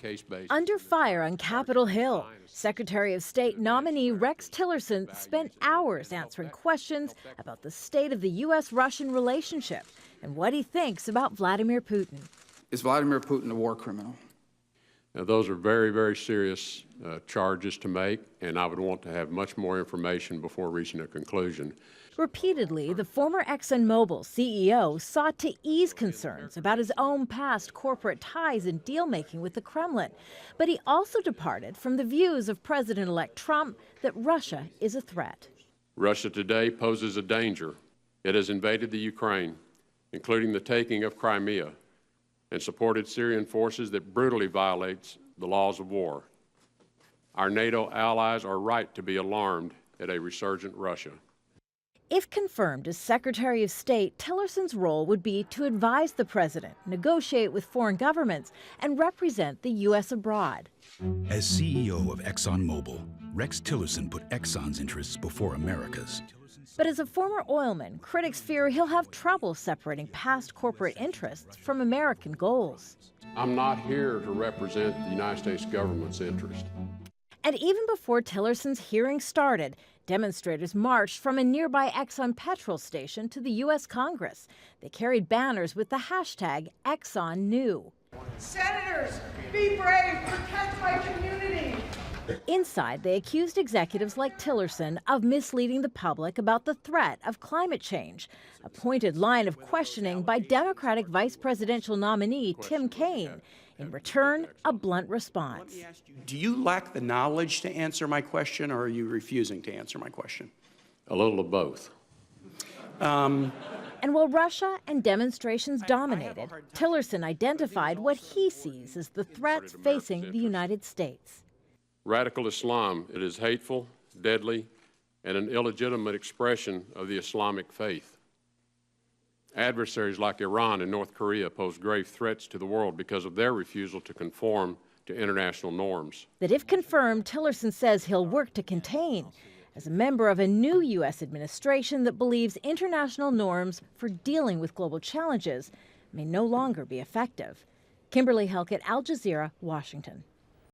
case-by-case-based. Under fire on Capitol Hill, Secretary of State nominee Rex Tillerson spent hours answering questions about the state of the U.S.-Russian relationship and what he thinks about Vladimir Putin. Is Vladimir Putin a war criminal? Now, those are very, very serious charges to make, and I would want to have much more information before reaching a conclusion. Repeatedly, the former Exxon CEO sought to ease concerns about his own past corporate ties and deal-making with the Kremlin. But he also departed from the views of President-elect Trump that Russia is a threat. Russia today poses a danger. It has invaded the Ukraine, including the taking of Crimea, and supported Syrian forces that brutally violates the laws of war. Our NATO allies are right to be alarmed at a resurgent Russia. If confirmed as Secretary of State, Tillerson's role would be to advise the president, negotiate with foreign governments, and represent the U.S. abroad. As CEO of ExxonMobil, Rex Tillerson put Exxon's interests before America's. But as a former oilman, critics fear he'll have trouble separating past corporate interests from American goals. I'm not here to represent the United States government's interest. And even before Tillerson's hearing started, demonstrators marched from a nearby Exxon petrol station to the U.S. Congress. They carried banners with the hashtag ExxonKnew. Senators, be brave, protect my community. Inside, they accused executives like Tillerson of misleading the public about the threat of climate change, a pointed line of questioning by Democratic vice presidential nominee Tim Kaine. In return, a blunt response. Do you lack the knowledge to answer my question, or are you refusing to answer my question? A little of both. And while Russia and demonstrations dominated, Tillerson identified what he sees as the threats facing the United States. Radical Islam, it is hateful, deadly, and an illegitimate expression of the Islamic faith. Adversaries like Iran and North Korea pose grave threats to the world because of their refusal to conform to international norms. That if confirmed, Tillerson says he'll work to contain as a member of a new U.S. administration that believes international norms for dealing with global challenges may no longer be effective. Kimberly, Halkett, Al Jazeera, Washington.